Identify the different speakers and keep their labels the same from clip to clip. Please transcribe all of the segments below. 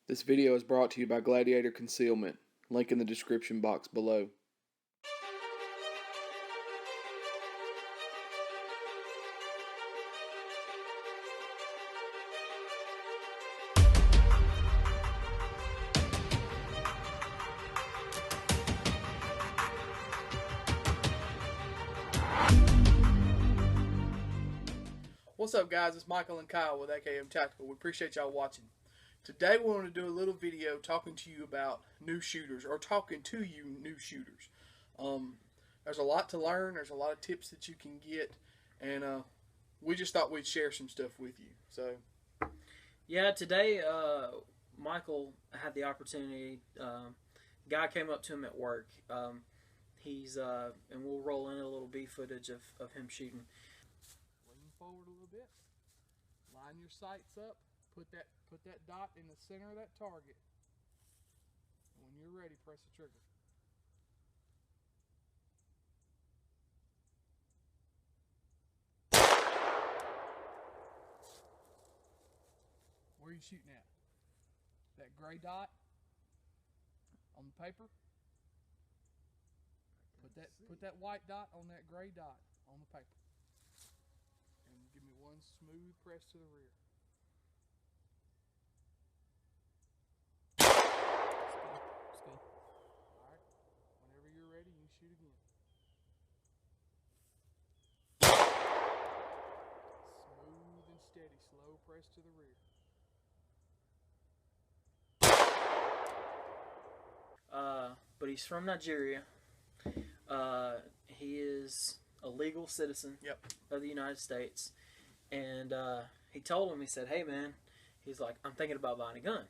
Speaker 1: This video is brought to you by Gladiator Concealment. Link in the description box below. What's up, guys? It's Michael and Kyle with AKM Tactical. We appreciate y'all watching. Today we want to do a little video talking to you about new shooters, or talking to you new shooters. There's a lot to learn. There's a lot of tips that you can get, and we just thought we'd share some stuff with you. So,
Speaker 2: yeah, today Michael had the opportunity. Guy came up to him at work. He's and we'll roll in a little B footage of him shooting.
Speaker 1: Lean forward a little bit. Line your sights up. Put that dot in the center of that target. When you're ready, press the trigger. Where are you shooting at? That gray dot on the paper? Put that white dot on that gray dot on the paper. And give me one smooth press to the rear.
Speaker 2: That's good.
Speaker 1: Alright. Whenever you're ready, you shoot again. Smooth and steady, slow press to the rear.
Speaker 2: But he's from Nigeria. He is a legal citizen of the United States. And he told him, he said, "Hey, man," he's like, "I'm thinking about buying a gun."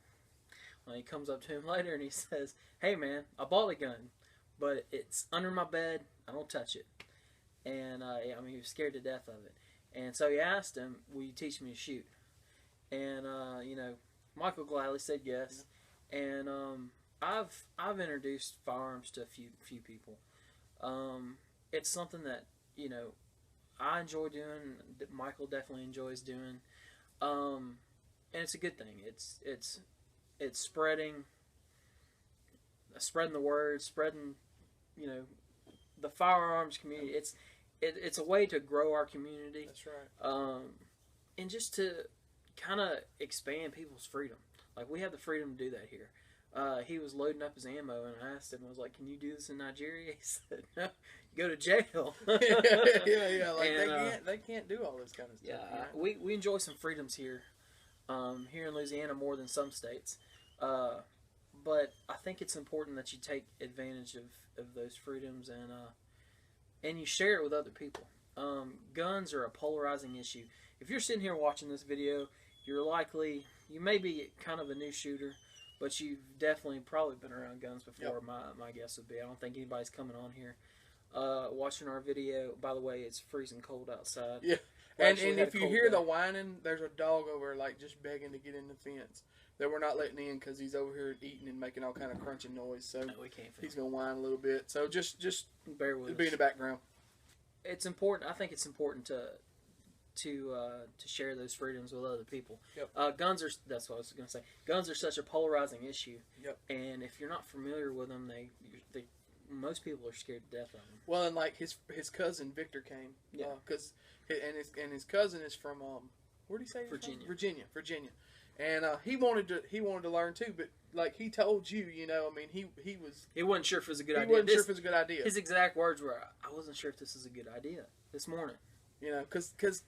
Speaker 2: Well, he comes up to him later and he says, "Hey, man, I bought a gun, but it's under my bed. I don't touch it." And he was scared to death of it. And so he asked him, "Will you teach me to shoot?" And Michael gladly said yes. And I've introduced firearms to a few people. It's something that I enjoy doing. That Michael definitely enjoys doing, and it's a good thing. It's spreading the word, spreading the firearms community. It's a way to grow our community.
Speaker 1: That's right.
Speaker 2: And just to kind of expand people's freedom. Like, we have the freedom to do that here. He was loading up his ammo, and I asked him, I was like, "Can you do this in Nigeria?" He said, "No, you go to jail."
Speaker 1: yeah. Like, and, they can't do all this kind of stuff.
Speaker 2: Yeah, we enjoy some freedoms here, here in Louisiana more than some states. But I think it's important that you take advantage of those freedoms and you share it with other people. Guns are a polarizing issue. If you're sitting here watching this video, you may be kind of a new shooter, but you've definitely probably been around guns before.
Speaker 1: Yep.
Speaker 2: My guess would be. I don't think anybody's coming on here watching our video. By the way, it's freezing cold outside.
Speaker 1: Yeah, and if you hear the whining, there's a dog over there, like, just begging to get in the fence that we're not letting in because he's over here eating and making all kind of crunching noise. So
Speaker 2: we can't.
Speaker 1: He's gonna whine a little bit. So just
Speaker 2: bear with us.
Speaker 1: Be in the background.
Speaker 2: It's important. I think it's important to share those freedoms with other people.
Speaker 1: Yep.
Speaker 2: Guns are. That's what I was going to say. Guns are such a polarizing issue.
Speaker 1: Yep.
Speaker 2: And if you're not familiar with them, most people are scared to death of them.
Speaker 1: Well, and like his cousin Victor came.
Speaker 2: Yeah.
Speaker 1: His cousin is from where did he say?
Speaker 2: Virginia.
Speaker 1: Virginia. And he wanted to learn too, but like he told you, he
Speaker 2: wasn't sure if it was a good idea.
Speaker 1: He wasn't sure if it was a good idea.
Speaker 2: His exact words were, "I wasn't sure if this is a good idea this morning."
Speaker 1: Because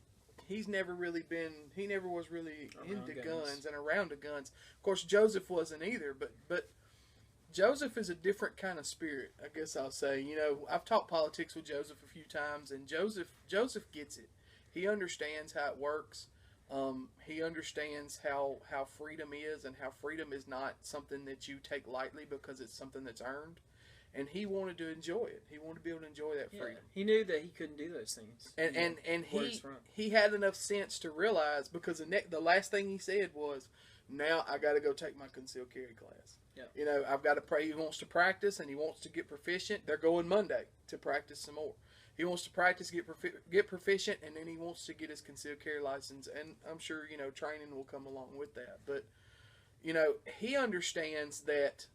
Speaker 1: he never was really into guns and around the guns. Of course, Joseph wasn't either, but Joseph is a different kind of spirit, I guess I'll say. I've talked politics with Joseph a few times, and Joseph gets it. He understands how it works. He understands how freedom is, and how freedom is not something that you take lightly because it's something that's earned. And he wanted to enjoy it. He wanted to be able to enjoy that freedom.
Speaker 2: He knew that he couldn't do those things.
Speaker 1: And he had enough sense to realize, because the last thing he said was, "Now I got to go take my concealed carry class."
Speaker 2: Yeah.
Speaker 1: I've got to pray. He wants to practice and he wants to get proficient. They're going Monday to practice some more. He wants to practice, get proficient, and then he wants to get his concealed carry license. And I'm sure training will come along with that. But You know, he understands that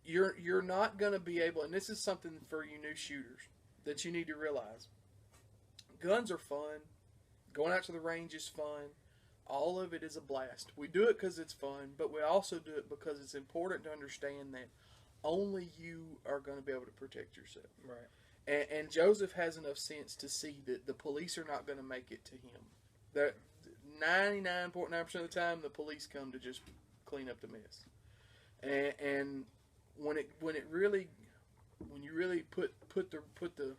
Speaker 1: you're not going to be able, and this is something for you new shooters that you need to realize. Guns are fun. Going out to the range is fun. All of it is a blast. We do it because it's fun, but we also do it because it's important to understand that only you are going to be able to protect yourself.
Speaker 2: Right.
Speaker 1: And Joseph has enough sense to see that the police are not going to make it to him. That 99.9% of the time, the police come to just clean up the mess. And when you really put the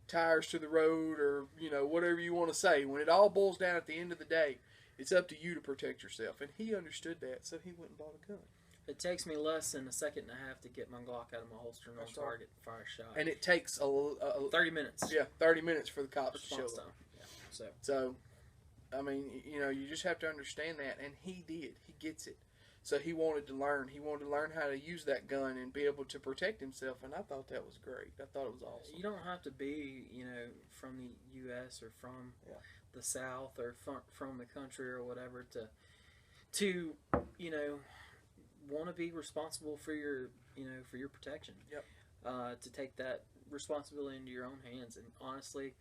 Speaker 1: tires to the road, or whatever you want to say, when it all boils down at the end of the day, it's up to you to protect yourself. And he understood that, so he went and bought a gun.
Speaker 2: It takes me less than a second and a half to get my Glock out of my holster and on target, fire a shot.
Speaker 1: And it takes
Speaker 2: 30 minutes.
Speaker 1: Yeah, 30 minutes for the cops to show up.
Speaker 2: Yeah.
Speaker 1: So, I mean, you just have to understand that, and he did. He gets it. So he wanted to learn. He wanted to learn how to use that gun and be able to protect himself, and I thought that was great. I thought it was awesome.
Speaker 2: You don't have to be, from the U.S. or from the South or from the country or whatever to want to be responsible for your protection.
Speaker 1: Yep.
Speaker 2: To take that responsibility into your own hands, and honestly,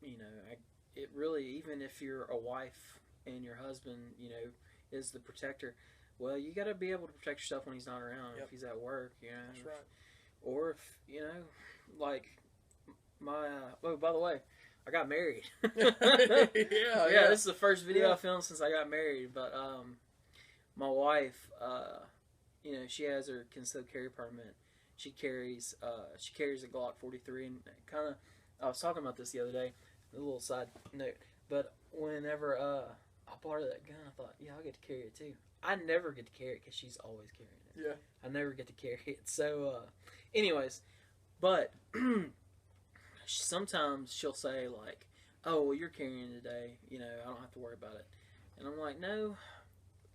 Speaker 2: it really, even if you're a wife and your husband, is the protector, well, you got to be able to protect yourself when he's not around.
Speaker 1: Yep.
Speaker 2: If he's at work,
Speaker 1: That's right.
Speaker 2: Or if like my oh, by the way, I got married.
Speaker 1: yeah.
Speaker 2: This is the first video I filmed since I got married. But my wife, she has her concealed carry permit. She carries a Glock 43, and kind of, I was talking about this the other day. A little side note, but whenever I bought her that gun, I thought, I'll get to carry it too. I never get to carry it because she's always carrying it.
Speaker 1: Yeah.
Speaker 2: I never get to carry it. So, anyways, but sometimes she'll say like, "Oh, well, you're carrying it today. I don't have to worry about it." And I'm like, "No,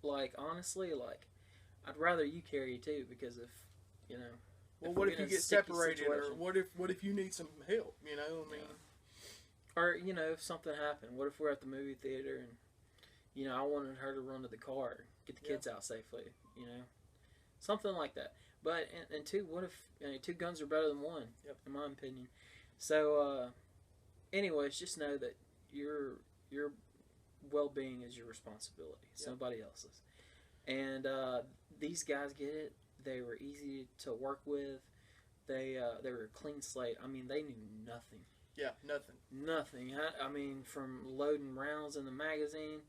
Speaker 2: like honestly, like I'd rather you carry it too, because if
Speaker 1: Well, what if you get separated, or what if you need some help? I mean,
Speaker 2: or if something happened. What if we're at the movie theater and I wanted her to run to the car, get the kids out safely, something like that. But and two, what if two guns are better than one?
Speaker 1: Yep.
Speaker 2: In my opinion. So, anyways, just know that your well-being is your responsibility. It's nobody else's. And these guys get it. They were easy to work with. They were a clean slate. I mean, they knew nothing.
Speaker 1: Yeah, nothing.
Speaker 2: Nothing. I mean, from loading rounds in the magazine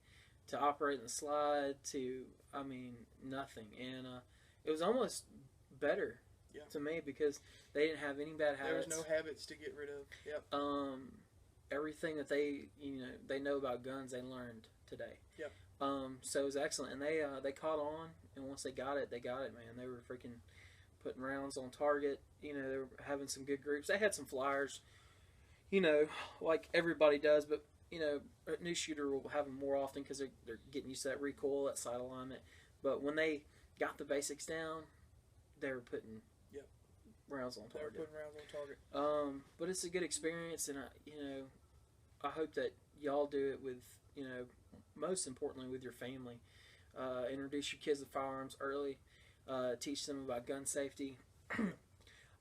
Speaker 2: to operating the slide to, nothing. And it was almost better to me because they didn't have any bad habits.
Speaker 1: There was no habits to get rid of. Yep.
Speaker 2: Everything that they know about guns, they learned today.
Speaker 1: Yep.
Speaker 2: So it was excellent, and they caught on. And once they got it, man. They were freaking putting rounds on target. They were having some good groups. They had some flyers, like everybody does, but a new shooter will have them more often because they're getting used to that recoil, that sight alignment. But when they got the basics down, they were putting rounds on target.
Speaker 1: They were putting rounds on target.
Speaker 2: But it's a good experience, and I hope that y'all do it with most importantly with your family. Introduce your kids to firearms early. Teach them about gun safety.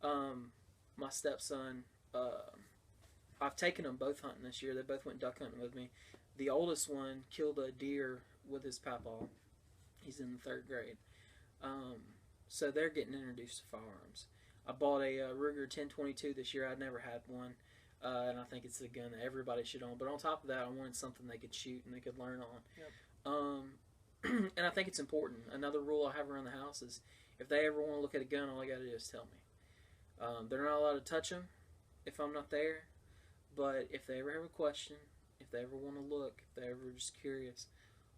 Speaker 2: My stepson, I've taken them both hunting this year. They both went duck hunting with me. The oldest one killed a deer with his papaw. He's in the 3rd grade. So they're getting introduced to firearms. I bought a Ruger 10/22 this year. I'd never had one. And I think it's a gun that everybody should own. But on top of that, I wanted something they could shoot and they could learn on.
Speaker 1: Yep.
Speaker 2: And I think it's important. Another rule I have around the house is if they ever want to look at a gun, all they got to do is tell me. They're not allowed to touch them if I'm not there. But if they ever have a question, if they ever want to look, if they're ever just curious,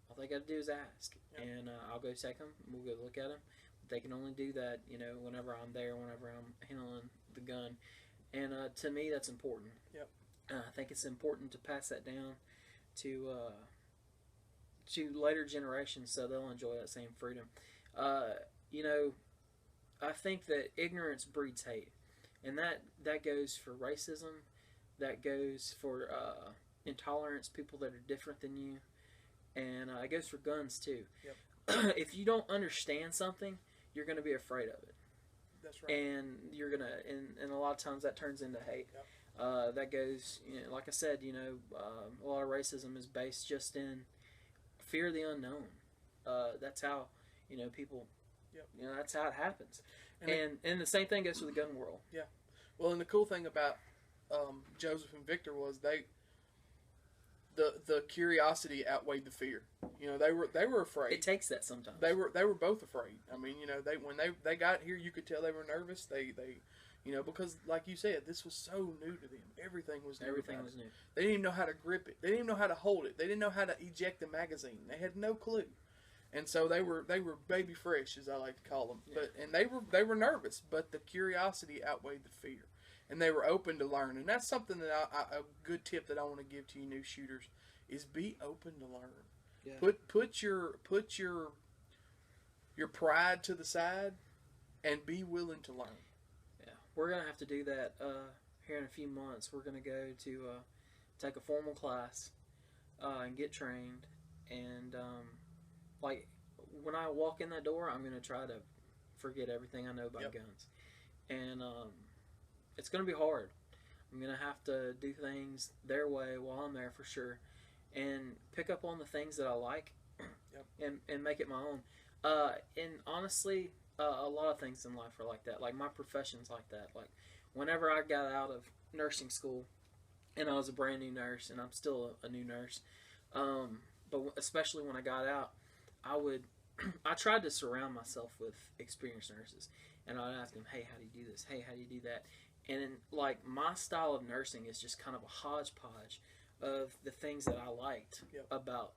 Speaker 2: all they got to do is ask.
Speaker 1: Yep.
Speaker 2: And I'll go take them. We'll go look at them. But they can only do that, whenever I'm there, whenever I'm handling the gun. And to me, that's important.
Speaker 1: Yep.
Speaker 2: I think it's important to pass that down to later generations so they'll enjoy that same freedom. I think that ignorance breeds hate. And that goes for racism. That goes for intolerance, people that are different than you. and it goes for guns too.
Speaker 1: Yep.
Speaker 2: If you don't understand something, you're going to be afraid of it.
Speaker 1: That's right.
Speaker 2: And you're gonna, and a lot of times that turns into hate.
Speaker 1: Yep.
Speaker 2: That goes, like I said, a lot of racism is based just in fear of the unknown. That's how, people,
Speaker 1: yep.
Speaker 2: That's how it happens. And the same thing goes to the gun world.
Speaker 1: Yeah. Well, and the cool thing about Joseph and Victor was the curiosity outweighed the fear. They were afraid.
Speaker 2: It takes that sometimes.
Speaker 1: They were both afraid. I mean, when they got here, you could tell they were nervous. They because like you said, this was so new to them. Everything was new.
Speaker 2: Everything was new.
Speaker 1: They didn't even know how to grip it. They didn't even know how to hold it. They didn't know how to eject the magazine. They had no clue. And so they were baby fresh, as I like to call them.
Speaker 2: Yeah.
Speaker 1: But they were nervous, but the curiosity outweighed the fear, and they were open to learn. And that's something that a good tip that I want to give to you new shooters is be open to learn.
Speaker 2: Yeah.
Speaker 1: Put your pride to the side, and be willing to learn.
Speaker 2: Yeah, we're gonna have to do that here in a few months. We're gonna go to take a formal class and get trained, and like when I walk in that door, I'm gonna try to forget everything I know about
Speaker 1: yep.
Speaker 2: guns, and it's gonna be hard. I'm gonna have to do things their way while I'm there for sure, and pick up on the things that I like,
Speaker 1: yep.
Speaker 2: and make it my own. And honestly, a lot of things in life are like that. Like my profession's like that. Like whenever I got out of nursing school, and I was a brand new nurse, and I'm still a new nurse, but especially when I got out, I tried to surround myself with experienced nurses, and I'd ask them, hey, how do you do this? Hey, how do you do that? And like my style of nursing is just kind of a hodgepodge of the things that I liked
Speaker 1: yep.
Speaker 2: about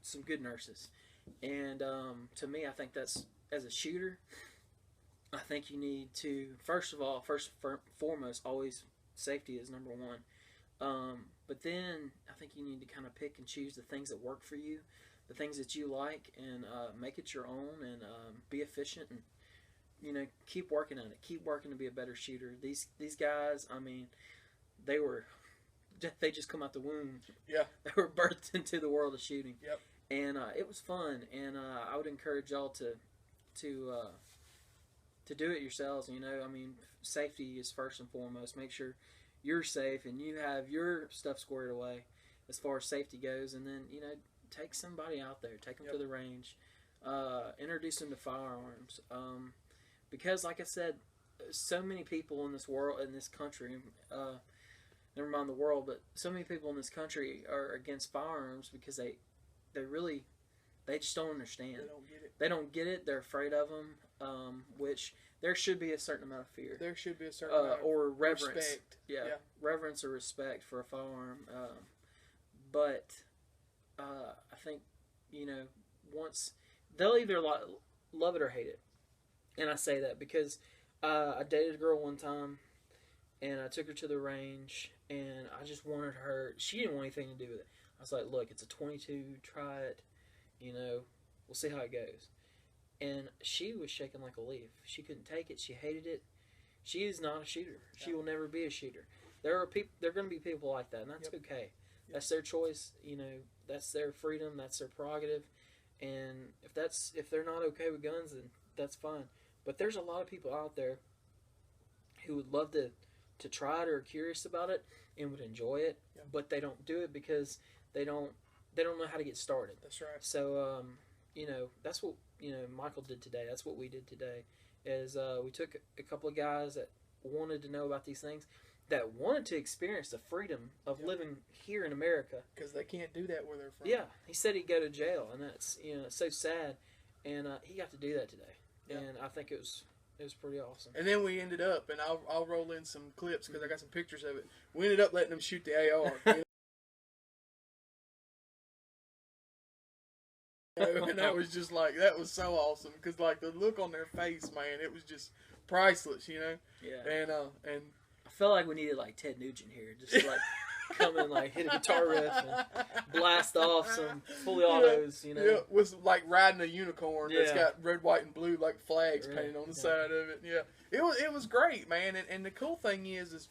Speaker 2: some good nurses. And to me, I think that's, as a shooter, I think you need to, first foremost, always safety is number one. But then I think you need to kind of pick and choose the things that work for you, the things that you like, and make it your own, and be efficient, and keep working at it. Keep working to be a better shooter. These guys, I mean, they just come out the womb.
Speaker 1: Yeah.
Speaker 2: They were birthed into the world of shooting.
Speaker 1: Yep.
Speaker 2: And it was fun, and I would encourage y'all to do it yourselves. I mean, safety is first and foremost. Make sure you're safe and you have your stuff squared away as far as safety goes, and then take somebody out there, take them
Speaker 1: yep.
Speaker 2: to the range, introduce them to firearms, because like I said, so many people in this world, in this country, never mind the world, but so many people in this country are against firearms because they just don't understand. They don't get it. They're afraid of them, which there should be a certain amount of fear.
Speaker 1: There should be a certain amount of
Speaker 2: or reverence.
Speaker 1: Respect.
Speaker 2: Yeah, reverence or respect for a firearm. But I think, once they'll either love it or hate it. And I say that because I dated a girl one time, and I took her to the range, and I just wanted her. She didn't want anything to do with it. I was like, look, it's a .22, try it, we'll see how it goes. And she was shaking like a leaf. She couldn't take it. She hated it. She is not a shooter. Yeah. She will never be a shooter. There are going to be people like that, and that's
Speaker 1: yep.
Speaker 2: okay.
Speaker 1: Yep.
Speaker 2: That's their choice. That's their freedom. That's their prerogative. And if they're not okay with guns, then that's fine. But there's a lot of people out there who would love to try it or are curious about it and would enjoy it,
Speaker 1: yep.
Speaker 2: but they don't do it because they don't know how to get started.
Speaker 1: That's right.
Speaker 2: So that's what Michael did today. That's what we did today. Is we took a couple of guys that wanted to know about these things, that wanted to experience the freedom of
Speaker 1: yep.
Speaker 2: living here in America,
Speaker 1: because they can't do that where they're from.
Speaker 2: Yeah, he said he'd go to jail, and that's it's so sad, and he got to do that today, yep. and I think it was pretty awesome.
Speaker 1: And then we ended up, and I'll roll in some clips because I got some pictures of it. We ended up letting them shoot the AR. And that was just that was so awesome because the look on their face, man, it was just priceless,
Speaker 2: Yeah.
Speaker 1: And
Speaker 2: I felt like we needed Ted Nugent here, just to come in, hit a guitar riff and blast off some fully autos,
Speaker 1: Yeah, with riding a unicorn that's got red, white, and blue flags painted on the side of it. Yeah, it was great, man. And the cool thing is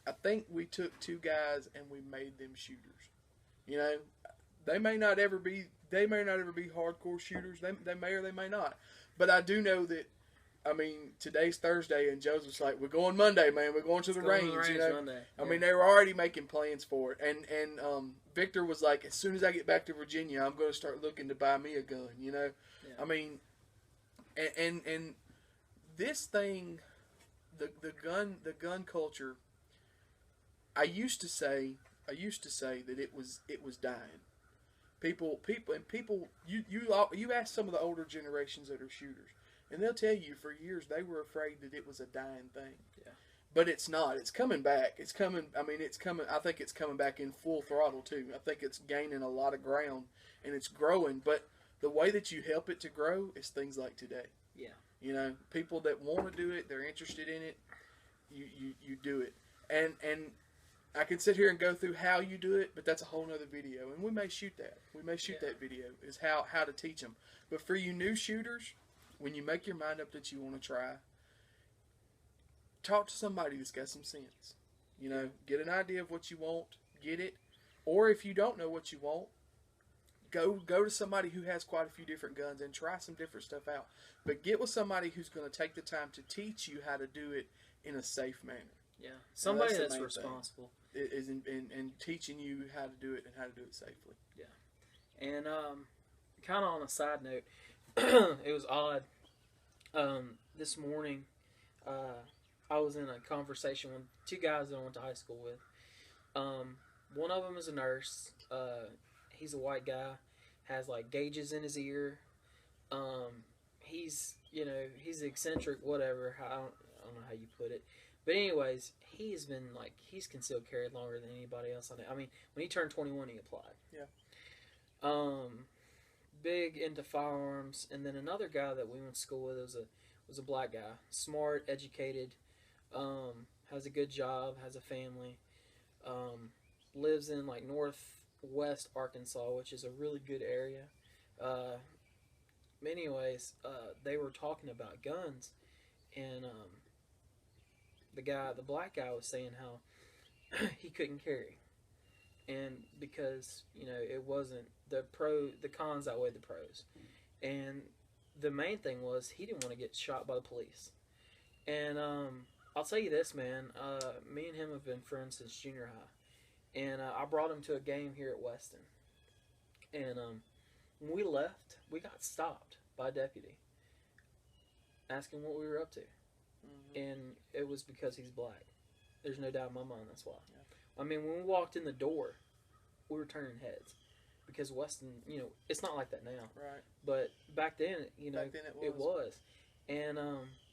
Speaker 1: I think we took two guys and we made them shooters. They may not ever be they may not ever be hardcore shooters. They may or they may not. But I do know that, I mean, today's Thursday, and Joseph's like, we're going Monday, man. We're going to the range, you know.
Speaker 2: Monday.
Speaker 1: I mean, they were already making plans for it. And Victor was like, as soon as I get back to Virginia, I'm going to start looking to buy me a gun, you know. Yeah. I mean, and this thing, the gun culture, I used to say that it was dying. People, you ask some of the older generations that are shooters, and they'll tell you for years they were afraid that it was a dying thing.
Speaker 2: Yeah.
Speaker 1: But it's not. It's coming back. It's coming. I mean, it's coming. I think it's coming back in full throttle too. I think it's gaining a lot of ground and it's growing. But the way that you help it to grow is things like today.
Speaker 2: Yeah.
Speaker 1: You know, people that want to do it, they're interested in it. You do it, and I can sit here and go through how you do it, but that's a whole nother video, and we may shoot that. We may shoot that video, is how to teach them. But for you new shooters, when you make your mind up that you want to try, talk to somebody that's got some sense. You know, get an idea of what you want, get it. Or if you don't know what you want, go to somebody who has quite a few different guns and try some different stuff out. But get with somebody who's going to take the time to teach you how to do it in a safe manner.
Speaker 2: Yeah, somebody that's responsible.
Speaker 1: Is in teaching you how to do it and how to do it safely.
Speaker 2: Yeah. And kind of on a side note, it was odd. This morning, I was in a conversation with two guys that I went to high school with. One of them is a nurse. He's a white guy, has like gauges in his ear. He's eccentric, whatever. I don't know how you put it. But anyways, he's concealed carried longer than anybody else I know. I mean, when he turned 21, he applied.
Speaker 1: Yeah.
Speaker 2: Big into firearms, and then another guy that we went to school with was a black guy, smart, educated, has a good job, has a family, lives in like northwest Arkansas, which is a really good area. Anyways, they were talking about guns, and the black guy was saying how he couldn't carry, and because it wasn't the cons outweighed the pros, and the main thing was he didn't want to get shot by the police. And I'll tell you this, man, me and him have been friends since junior high, and I brought him to a game here at Weston, and when we left, we got stopped by a deputy asking what we were up to. And it was because he's black. There's no doubt in my mind that's why. Yeah. I mean, when we walked in the door, we were turning heads. Because Weston, it's not like that now.
Speaker 1: Right.
Speaker 2: But back then,
Speaker 1: back then it was.
Speaker 2: And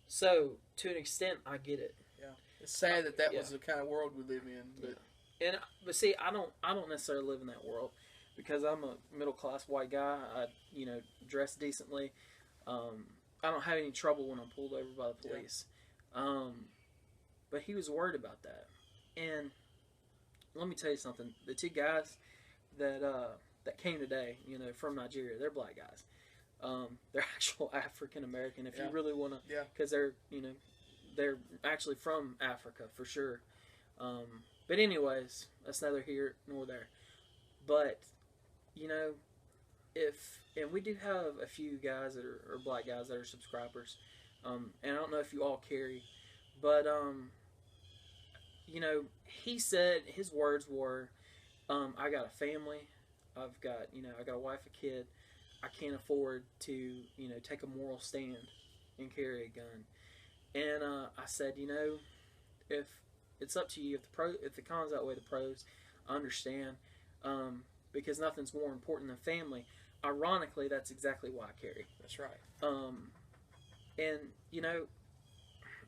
Speaker 2: so, to an extent, I get it.
Speaker 1: Yeah. It's sad that was the kind of world we live in. But
Speaker 2: but see, I don't necessarily live in that world. Because I'm a middle-class white guy. I, dress decently. I don't have any trouble when I'm pulled over by the police. Yeah. But he was worried about that. And let me tell you something. The two guys that came today, from Nigeria, they're black guys. They're actual African American, if you really want to, because they're actually from Africa for sure. But anyways, that's neither here nor there. But and we do have a few guys that are black guys that are subscribers. And I don't know if you all carry, but he said his words were, I got a family, I've got I got a wife, a kid, I can't afford to take a moral stand and carry a gun. And I said, if it's up to you, if the cons outweigh the pros, I understand, because nothing's more important than family. Ironically, that's exactly why I carry.
Speaker 1: That's right.
Speaker 2: And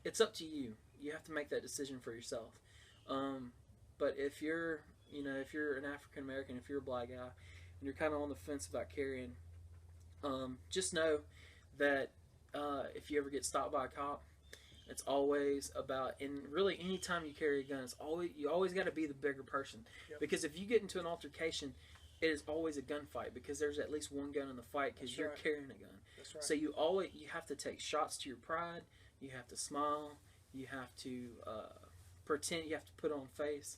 Speaker 2: it's up to you. You have to make that decision for yourself. But if you're an African American, if you're a black guy, and you're kind of on the fence about carrying, just know that if you ever get stopped by a cop, it's always about, and really anytime you carry a gun, you always got to be the bigger person. Yep. Because if you get into an altercation, it is always a gunfight, because there's at least one gun in the fight, because you're carrying a gun.
Speaker 1: That's right.
Speaker 2: So you have to take shots to your pride. You have to smile. You have to pretend. You have to put on face.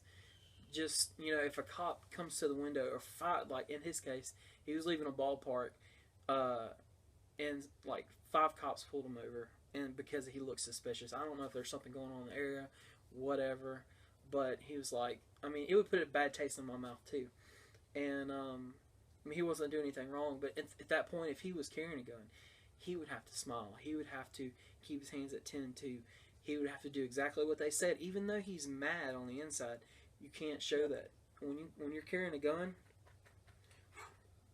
Speaker 2: Just if a cop comes to the window, or fight, like in his case, He was leaving a ballpark, and like 5 cops pulled him over, and because he looked suspicious. I don't know if there's something going on in the area, whatever. But he was like, I mean, it would put a bad taste in my mouth too. And I mean, he wasn't doing anything wrong. But at that point, if he was carrying a gun, he would have to smile. He would have to keep his hands at 10-2. He would have to do exactly what they said, even though he's mad on the inside. You can't show that when you're carrying a gun.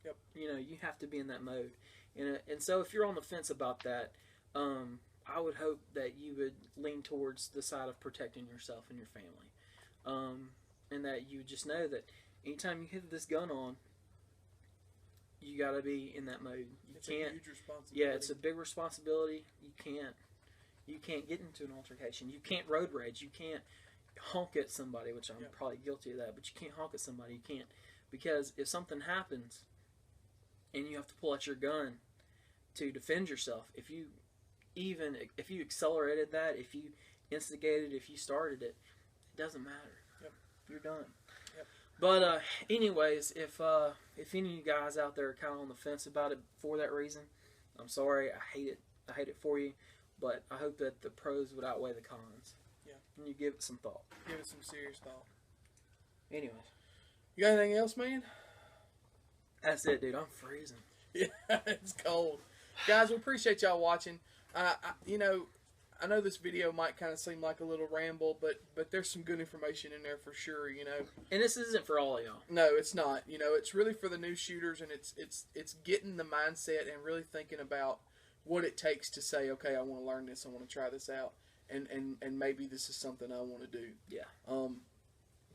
Speaker 1: Yep.
Speaker 2: You know, you have to be in that mode. And so if you're on the fence about that, I would hope that you would lean towards the side of protecting yourself and your family. And that you just know that anytime you hit this gun on, you got to be in that mode.
Speaker 1: It's a huge responsibility.
Speaker 2: Yeah, it's a big responsibility. You can't get into an altercation. You can't road rage. You can't honk at somebody, which I'm probably guilty of that, but you can't honk at somebody. You can't, because if something happens and you have to pull out your gun to defend yourself, if you accelerated that, if you instigated, if you started it, it doesn't matter.
Speaker 1: Yep.
Speaker 2: You're done.
Speaker 1: Yep.
Speaker 2: But anyways, if any of you guys out there are kind of on the fence about it for that reason, I'm sorry. I hate it. I hate it for you. But I hope that the pros would outweigh the cons.
Speaker 1: Yeah.
Speaker 2: And you give it some thought.
Speaker 1: Give it some serious thought.
Speaker 2: Anyways.
Speaker 1: You got anything else, man?
Speaker 2: That's it, dude. I'm freezing.
Speaker 1: Yeah, it's cold. Guys, we appreciate y'all watching. I know this video might kind of seem like a little ramble, but there's some good information in there for sure, you know.
Speaker 2: And this isn't for all of y'all.
Speaker 1: No, it's not. You know, it's really for the new shooters, and it's getting the mindset and really thinking about what it takes to say, okay, I want to learn this, I want to try this out, and maybe this is something I want to do.
Speaker 2: Yeah.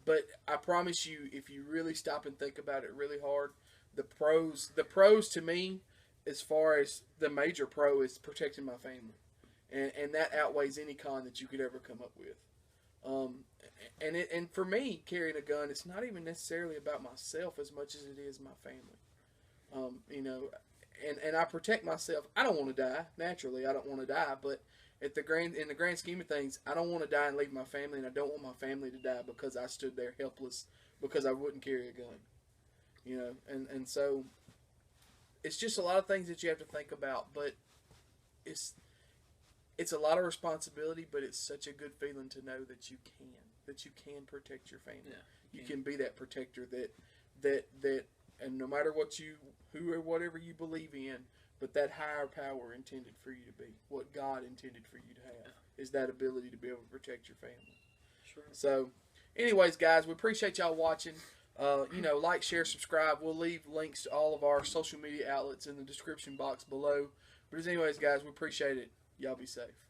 Speaker 1: But I promise you, if you really stop and think about it really hard, the pros to me, as far as the major pro, is protecting my family. And that outweighs any con that you could ever come up with. And for me, carrying a gun, it's not even necessarily about myself as much as it is my family. You know, and I protect myself. I don't want to die. Naturally, I don't want to die. But in the grand scheme of things, I don't want to die and leave my family, and I don't want my family to die because I stood there helpless because I wouldn't carry a gun. You know, and so it's just a lot of things that you have to think about. But it's a lot of responsibility, but it's such a good feeling to know that you can protect your family.
Speaker 2: Yeah,
Speaker 1: you can be that protector that and no matter who or whatever you believe in, but that higher power intended for you to be, what God intended for you to have, is that ability to be able to protect your family.
Speaker 2: Sure.
Speaker 1: So, anyways, guys, we appreciate y'all watching. Like, share, subscribe. We'll leave links to all of our social media outlets in the description box below. But anyways, guys, we appreciate it. Y'all be safe.